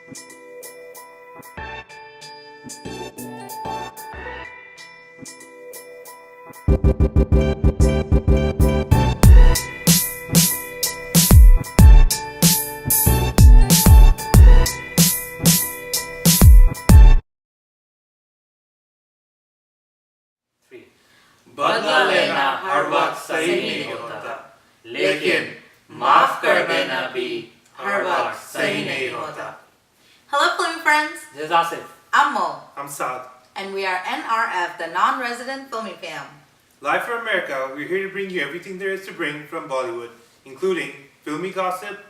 बदला लेना हर वक्त सही नहीं होता, लेकिन माफ कर देना भी हर वक्त सही नहीं होता. Hello, Filmy Friends. This is Asif. I'm Mo. I'm Saad. And we are NRF, the non-resident FilmyFam. Live from America, we're here to bring you everything there is to bring from Bollywood, including filmy gossip,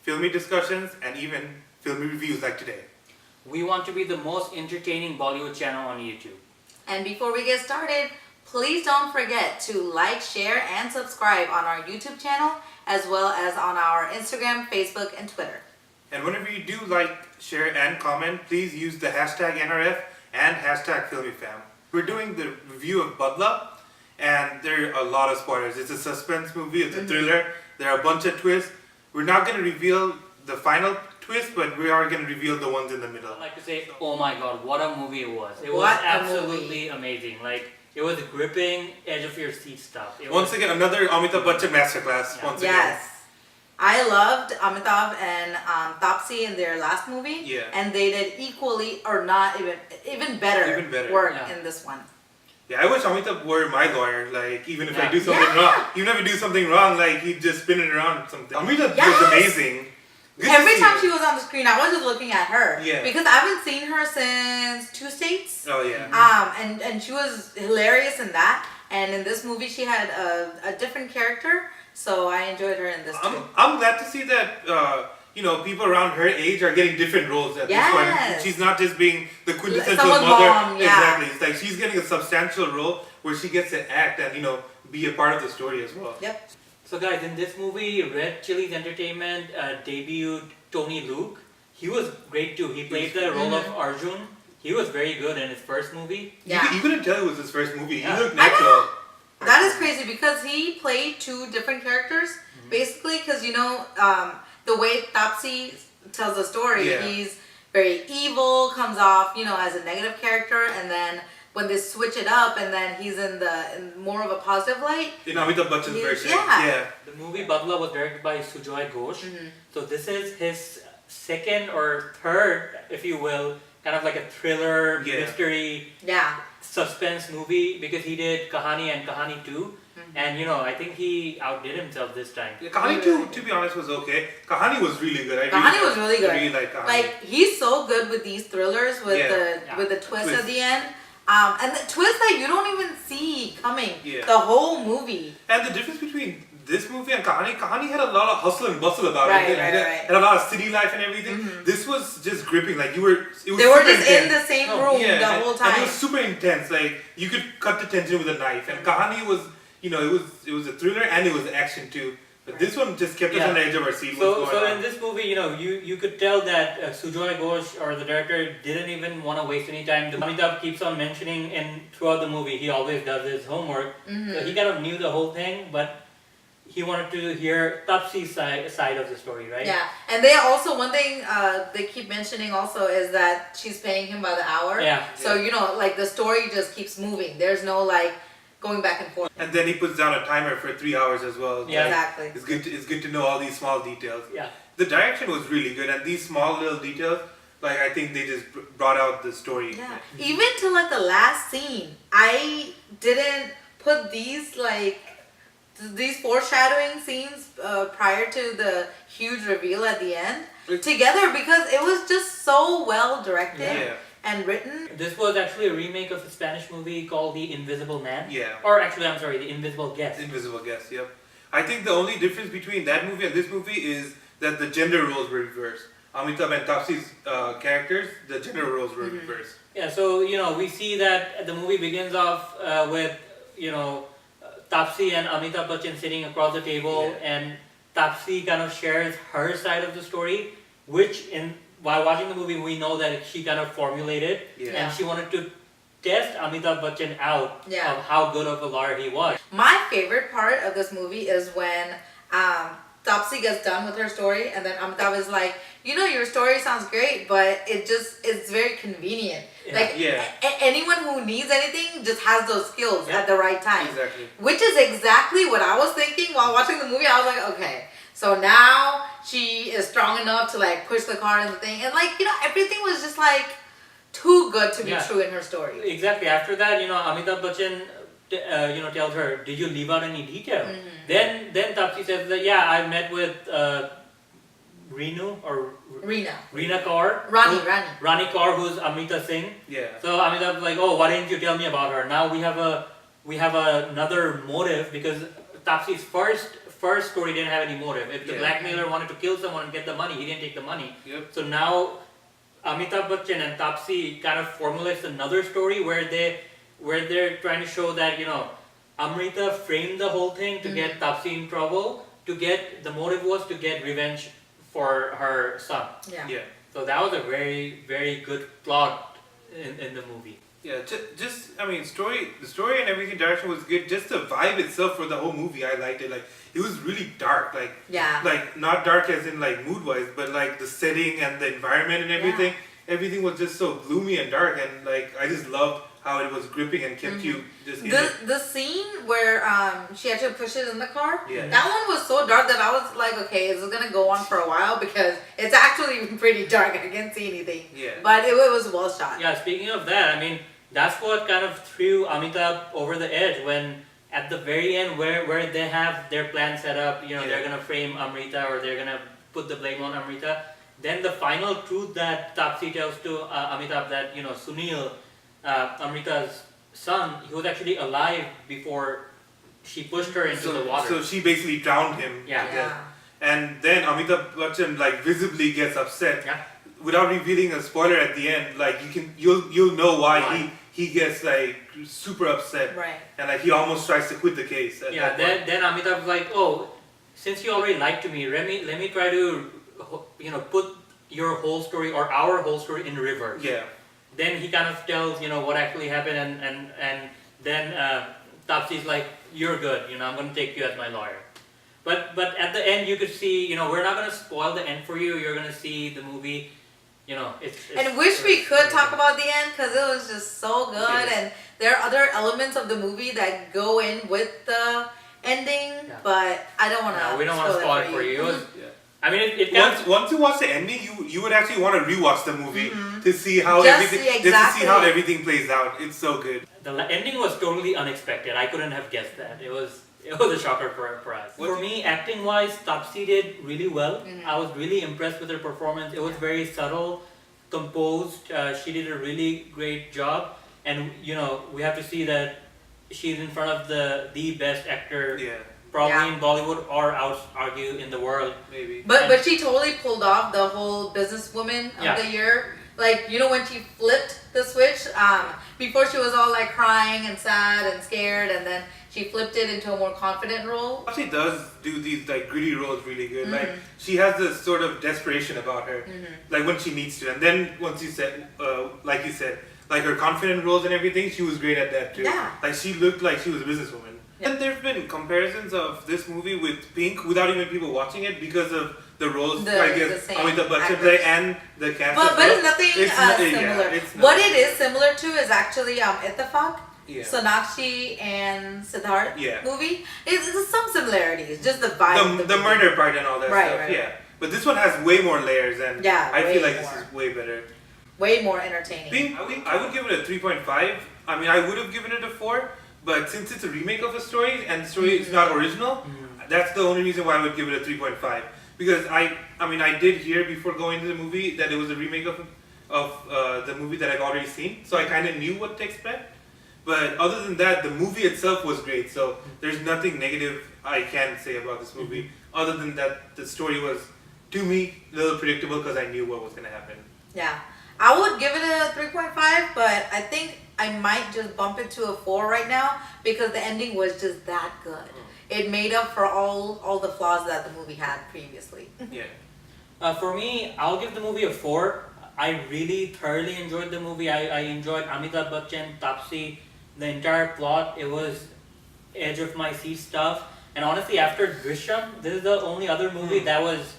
filmy discussions, and even filmy reviews like today. We want to be the most entertaining Bollywood channel on YouTube. And before we get started, please don't forget to like, share, and subscribe on our YouTube channel, as well as on our Instagram, Facebook, and Twitter. And whenever you do like, share, and comment, please use the hashtag NRF and hashtag FilmyFam. We're doing the review of Badla, and there are a lot of spoilers. It's a suspense movie, it's a thriller, there are a bunch of twists. We're not going to reveal the final twist, but we are going to reveal the ones in the middle. I'd like to say, oh my god, what a movie it was. It was What a absolutely amazing. Like, it was gripping, edge of your seat stuff. Once again, another Amitabh Bachchan masterclass. Once again. Yes. I loved Amitabh and Taapsee in their last movie. Yeah. And they did equally, or not even better, work in this one. Yeah, I wish Amitabh were my lawyer. Like, even if I do something Yeah. wrong, even if I do something wrong, like he'd just spin it around or something. Amitabh was amazing. Good Every to see time her. she was on the screen, I was just looking at her. Yeah. Because I haven't seen her since Two States. Oh yeah. And she was hilarious in that. And in this movie, she had a different character. So I enjoyed her in this too. I'm glad to see that people around her age are getting different roles at this point. She's not just being the quintessential mother. Mom, Exactly. It's like she's getting a substantial role where she gets to act and be a part of the story as well. Yep. So guys, in this movie, Red Chillies Entertainment debuted Tony Luke. He was great too. He played the role of Arjun. He was very good in his first movie. Yeah. You couldn't tell it was his first movie. Yeah. He looked natural. That is crazy because he played two different characters. Basically, because the way Taapsee tells the story, he's very evil, comes off as a negative character, and then when they switch it up, and then he's in more of a positive light. In Amitabh Bachchan's version. Yeah. The movie Badla was directed by Sujoy Ghosh. So this is his second or third, if you will, kind of like a thriller, mystery, suspense movie, because he did Kahani and Kahani 2. And I think he outdid himself this time. Yeah, Kahani 2, to be honest, was okay. Kahani was really good. Kahani was really good. I really like Kahani. Like, he's so good with these thrillers with the twist at the end. And the twist that you don't even see coming the whole movie. And the difference between this movie and Kahani had a lot of hustle and bustle about it. It Right. had a lot of city life and everything. This was just gripping. Like, they were just in the same room the whole time. And it was super intense. Like, you could cut the tension with a knife. And Kahani was, it was a thriller and it was action too. But this one just kept us on the edge of our seat. So in this movie, you could tell that Sujoy Ghosh, or the director, didn't even want to waste any time. Amitabh keeps on mentioning throughout the movie, he always does his homework. So he kind of knew the whole thing, but he wanted to hear Taapsee's side of the story, right? Yeah, and they also, one thing they keep mentioning also is that she's paying him by the hour. Yeah. So, like the story just keeps moving. There's no like going back and forth. And then he puts down a timer for 3 hours as well. Yeah, exactly. It's good to know all these small details. Yeah. The direction was really good, and these small little details, like, I think they just brought out the story. Yeah. Even to like the last scene, I didn't put these foreshadowing scenes prior to the huge reveal at the end together, because it was just so well directed and written. This was actually a remake of a Spanish movie called The Invisible Man. Yeah. Or actually, I'm sorry, The Invisible Guest. Invisible Guest, yep. I think the only difference between that movie and this movie is that the gender roles were reversed. Amitabh and Taapsee's characters, the gender roles were reversed. Yeah, so, we see that the movie begins off with, Taapsee and Amitabh Bachchan sitting across the table, and Taapsee kind of shares her side of the story, which while watching the movie we know that she kind of formulated, and she wanted to test Amitabh Bachchan out of how good of a lawyer he was. My favorite part of this movie is when Taapsee gets done with her story, and then Amitabh is like, your story sounds great, but it's very convenient. Like anyone who needs anything just has those skills at the right time. Exactly. Which is exactly what I was thinking while watching the movie. I was like, okay, so now she is strong enough to like push the car and the thing, and like everything was just like too good to be true in her story. Exactly. After that, Amitabh Bachchan, tells her, "Did you leave out any detail?" Then Taapsee says that I met with Reena Kaur. Rani Kaur, who's Amrita Singh. Yeah. So Amitabh's like, "Oh, why didn't you tell me about her?" Now we have another motive, because Taapsee's first story didn't have any motive. If the blackmailer wanted to kill someone and get the money, he didn't take the money. Yep. So now Amitabh Bachchan and Taapsee kind of formulates another story where they're trying to show that Amrita framed the whole thing to get Taapsee in trouble. The motive was to get revenge for her son. Yeah. So that was a very, very good plot in the movie. Yeah, the story and everything, direction was good. Just the vibe itself for the whole movie, I liked it. Like, it was really dark. Like, like not dark as in like mood wise, but like the setting and the environment and everything. Everything was just so gloomy and dark, and like I just loved how it was gripping and kept you just in it. The scene where she actually pushes in the car, Yeah. that one was so dark that I was like, okay, is it gonna go on for a while? Because it's actually pretty dark. I can't see anything. Yeah. But it was well shot. Yeah, speaking of that, I mean, that's what kind of threw Amitabh over the edge when at the very end where they have their plan set up, they're gonna frame Amrita or they're gonna put the blame on Amrita. Then the final truth that Taapsee tells to Amitabh that, Sunil, Amrita's son, he was actually alive before she pushed her into the water. So she basically drowned him. Yeah. And then Amitabh Bachchan like visibly gets upset. Yeah. Without revealing a spoiler at the end, like you'll know why he gets like super upset. Right. And like he almost tries to quit the case. Then Amitabh's like, "Oh, since you already lied to me, let me try to put your whole story or our whole story in reverse." Yeah. Then he kind of tells what actually happened, and then Taapsee's like, "You're good, I'm gonna take you as my lawyer." But at the end you could see, we're not gonna spoil the end for you. You're gonna see the movie. It's and wish we could talk about the end because it was just so good, and there are other elements of the movie that go in with the ending, but I don't want to. No, we don't want to spoil it for you. I mean, once you watch the ending, you would actually want to rewatch the movie to see how everything plays out. It's so good. The ending was totally unexpected. I couldn't have guessed that. It was a shocker for us. For me, acting wise, Taapsee did really well. I was really impressed with her performance. It was very subtle, composed. She did a really great job, and we have to see that she's in front of the best actor. Probably in Bollywood, or I would argue in the world. Maybe. But she totally pulled off the whole businesswoman of the year. Like, when she flipped the switch, before she was all like crying and sad and scared, and then she flipped it into a more confident role. She does do these like gritty roles really good. Like she has this sort of desperation about her, like when she needs to. And then once you said, like you said, like her confident roles and everything, she was great at that too. Yeah. Like she looked like she was a businesswoman. And there's been comparisons of this movie with Pink without even people watching it because of the roles Amitabh Bachchan play and the cast. But it's nothing similar. It's not. What it is similar to is actually Ittifaq, Yeah. Sonakshi and Siddharth Yeah. movie. It's some similarities, just the vibe. The murder part and all that stuff. Right. Yeah. But this one has way more layers, and I feel like this is way better. Way more entertaining. Pink, I would give it a 3.5. I mean, I would have given it a 4, but since it's a remake of a story and the story is not original, that's the only reason why I would give it a 3.5. Because I did hear before going to the movie that it was a remake of the movie that I've already seen, so I kind of knew what to expect. But other than that, the movie itself was great, so there's nothing negative I can say about this movie, other than that the story was, to me, a little predictable because I knew what was going to happen. Yeah. I would give it a 3.5, but I think I might just bump it to a 4 right now because the ending was just that good. It made up for all the flaws that the movie had previously. Yeah. For me, I'll give the movie a 4. I really thoroughly enjoyed the movie. I enjoyed Amitabh Bachchan, Taapsee, the entire plot. It was edge of my seat stuff. And honestly, after Drishyam, this is the only other movie that was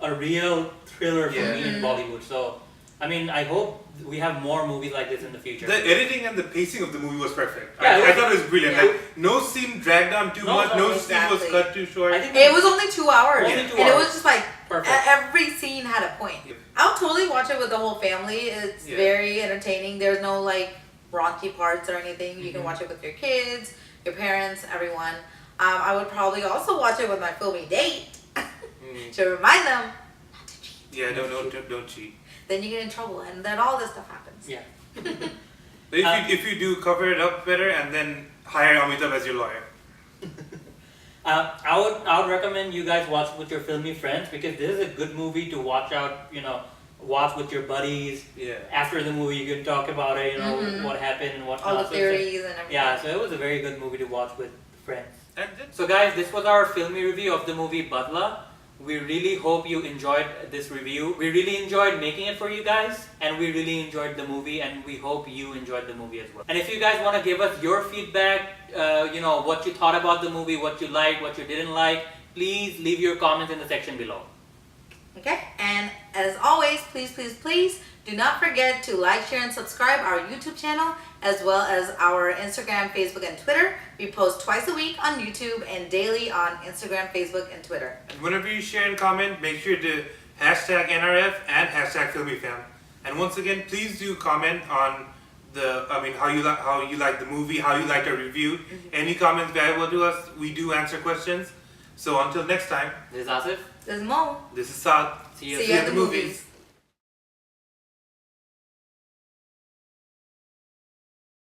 a real thriller for Yeah. me in Bollywood. So, I mean, I hope we have more movies like this in the future. The editing and the pacing of the movie was perfect. Yeah, I thought it was brilliant. Yeah. Like no scene dragged on too No, much, no, no scene was exactly. cut too short. I think It was only 2 hours, Only 2 and it was hours. just like Perfect. every scene had a point. Yeah. I'll totally watch it with the whole family. It's Yeah. very entertaining. There's no like raunchy parts or anything. You can Mhm. watch it with your kids, your parents, everyone. I would probably also watch it with my filmy date Mm. to remind them not to cheat. Yeah, don't cheat. Then you get in trouble, and then all this stuff happens. Yeah. But if you do, cover it up better and then hire Amitabh as your lawyer. I would recommend you guys watch with your filmy friends because this is a good movie to watch out. Watch with your buddies. Yeah. After the movie, you can talk about it. Mhm. What happened and what All the not. theories and everything. Yeah, so it was a very good movie to watch with friends. And then, So guys, this was our filmy review of the movie Badla. We really hope you enjoyed this review. We really enjoyed making it for you guys, and we really enjoyed the movie, and we hope you enjoyed the movie as well. And if you guys want to give us your feedback, what you thought about the movie, what you liked, what you didn't like, please leave your comments in the section below. Okay, and as always, please do not forget to like, share, and subscribe our YouTube channel as well as our Instagram, Facebook, and Twitter. We post twice a week on YouTube and daily on Instagram, Facebook, and Twitter. and whenever you share and comment, make sure to hashtag NRF and hashtag FilmyFam. And once again, please do comment on how you like the movie, how you liked our review. Any comments valuable to us, we do answer questions. So until next time, This is Asif. This is Mo. this is Saad. See you. See you at the movies.